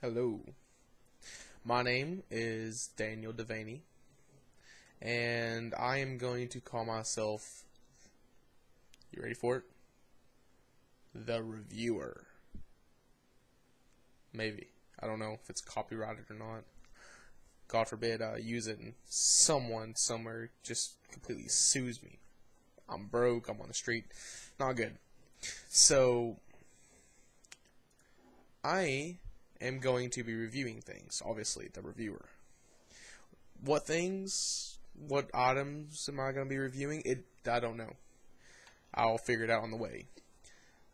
Hello, my name is Daniel Devaney, and I am going to call myself, you ready for it? The Reviewer. Maybe. I don't know if it's copyrighted or not. God forbid I use it and someone somewhere just completely sues me. I'm broke, I'm on the street. Not good. So, I am going to be reviewing things, obviously, the reviewer. What things, what items am I going to be reviewing? I don't know. I'll figure it out on the way.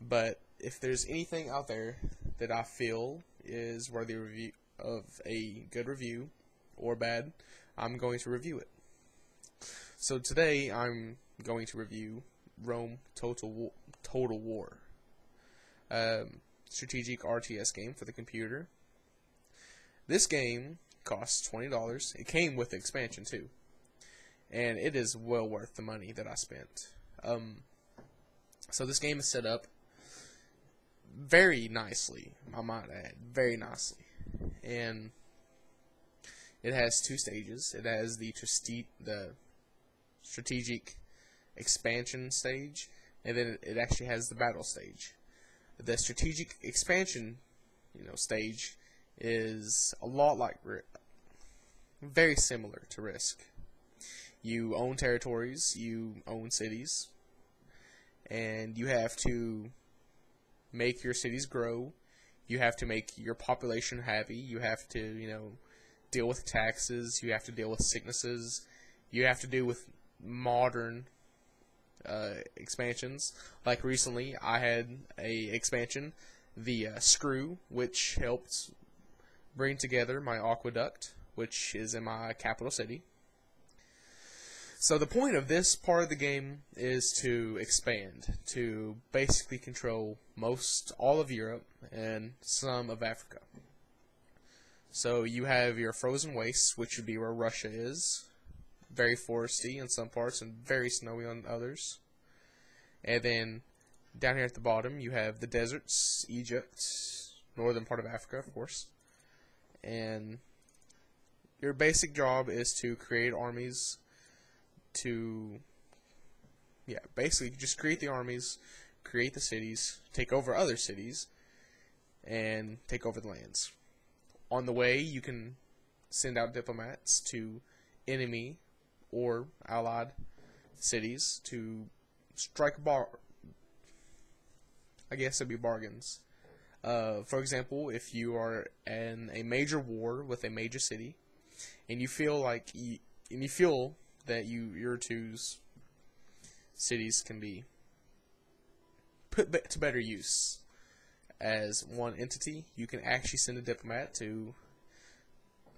But if there's anything out there that I feel is worthy of a good review or bad, I'm going to review it. So today I'm going to review Rome Total War. Strategic RTS game for the computer. This game costs $20. It came with the expansion too, and it is well worth the money that I spent. So this game is set up very nicely, I might add, very nicely, and it has two stages. It has the strategic expansion stage, and then it actually has the battle stage. The strategic expansion, stage is a lot like very similar to Risk. You own territories, you own cities, and you have to make your cities grow. You have to make your population happy. You have to, deal with taxes. You have to deal with sicknesses. You have to deal with modern expansions. Like recently, I had a expansion, the Screw, which helped bring together my aqueduct, which is in my capital city. So the point of this part of the game is to expand, to basically control all of Europe and some of Africa. So you have your frozen wastes, which would be where Russia is. Very foresty in some parts and very snowy on others. And then down here at the bottom you have the deserts, Egypt, northern part of Africa, of course. And your basic job is to create armies basically just create the armies, create the cities, take over other cities, and take over the lands. On the way, you can send out diplomats to enemy or allied cities to strike I guess it'd be bargains. For example, if you are in a major war with a major city, and you feel that your two cities can be put to better use as one entity, you can actually send a diplomat to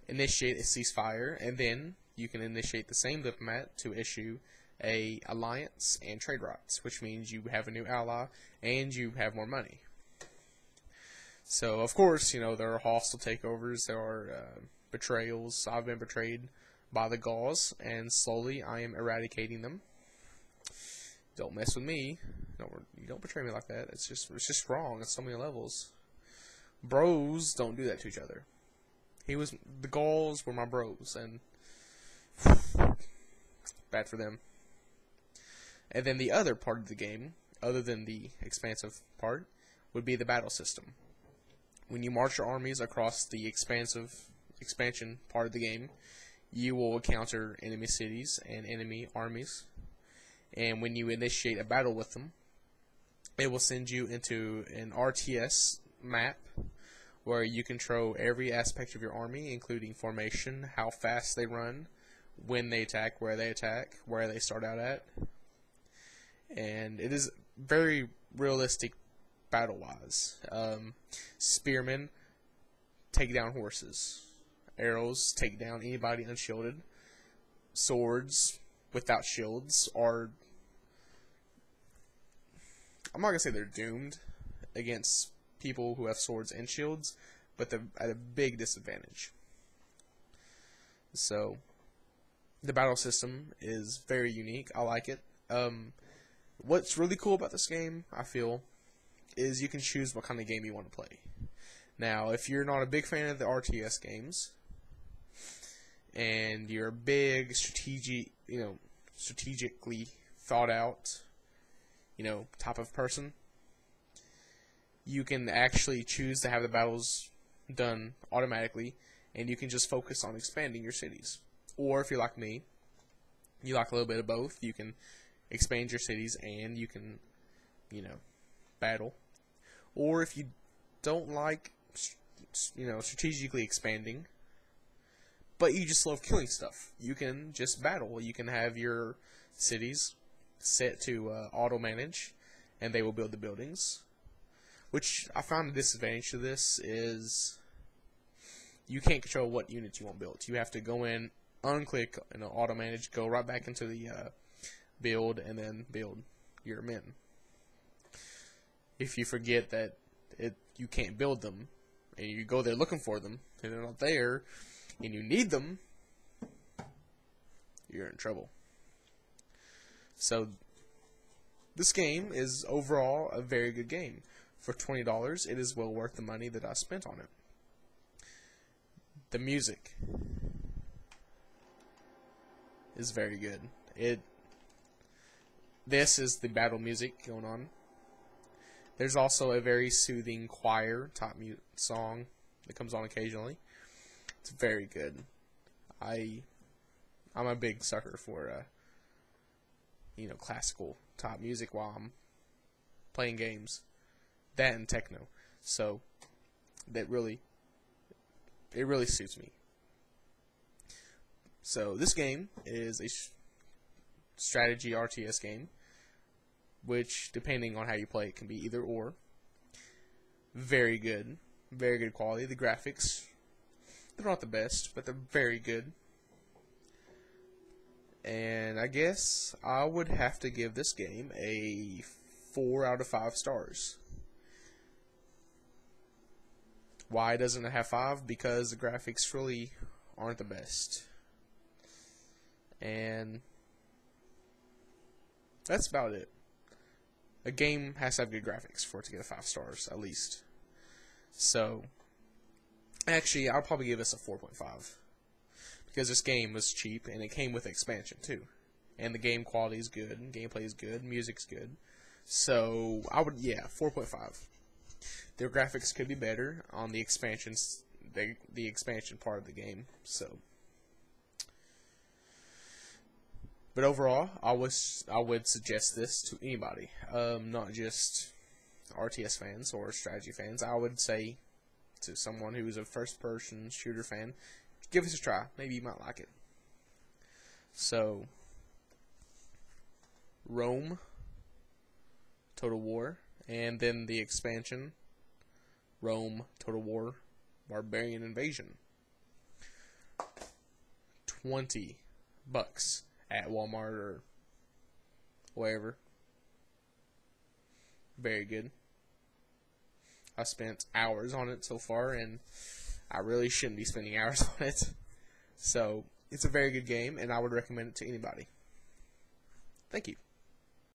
initiate a ceasefire, and then you can initiate the same diplomat to issue a alliance and trade rights, which means you have a new ally and you have more money. So of course, there are hostile takeovers, there are betrayals. I've been betrayed by the Gauls, and slowly I am eradicating them. Don't mess with me. You don't betray me like that. It's just wrong at so many levels. Bros don't do that to each other. The Gauls were my bros, and bad for them. And then the other part of the game, other than the expansive part, would be the battle system. When you march your armies across the expansion part of the game, you will encounter enemy cities and enemy armies. And when you initiate a battle with them, it will send you into an RTS map where you control every aspect of your army, including formation, how fast they run, when they attack, where they start out at. And it is very realistic battle-wise. Spearmen take down horses. Arrows take down anybody unshielded. Swords without shields are, I'm not going to say they're doomed against people who have swords and shields, but they're at a big disadvantage. So the battle system is very unique. I like it. What's really cool about this game, I feel, is you can choose what kind of game you want to play. Now, if you're not a big fan of the RTS games, and you're a big strategically thought out, type of person, you can actually choose to have the battles done automatically, and you can just focus on expanding your cities. Or if you're like me, you like a little bit of both, you can expand your cities and you can, battle. Or if you don't like, strategically expanding, but you just love killing stuff, you can just battle. You can have your cities set to auto-manage, and they will build the buildings. Which I found a disadvantage to this is you can't control what units you want built. You have to go in, unclick, auto-manage, go right back into the build, and then build your men. If you forget that you can't build them, and you go there looking for them, and they're not there, and you need them, you're in trouble. So this game is overall a very good game. For $20, it is well worth the money that I spent on it. The music is very good. This is the battle music going on. There's also a very soothing choir type song that comes on occasionally. It's very good. I'm a big sucker for classical type music while I'm playing games. That and techno. So it really suits me. So this game is a strategy RTS game, which, depending on how you play it, can be either or. Very good quality. The graphics, they're not the best, but they're very good. And I guess I would have to give this game a 4 out of 5 stars. Why doesn't it have 5? Because the graphics really aren't the best. And that's about it. A game has to have good graphics for it to get 5 stars, at least. So, actually, I'll probably give this a 4.5. Because this game was cheap, and it came with expansion, too. And the game quality is good, gameplay is good, music's good. So, 4.5. Their graphics could be better on the expansions, the expansion part of the game. So, but overall, I would suggest this to anybody, not just RTS fans or strategy fans. I would say to someone who's a first-person shooter fan, give this a try. Maybe you might like it. So, Rome, Total War, and then the expansion, Rome, Total War, Barbarian Invasion. $20 at Walmart or wherever. Very good. I spent hours on it so far, and I really shouldn't be spending hours on it. So, it's a very good game, and I would recommend it to anybody. Thank you.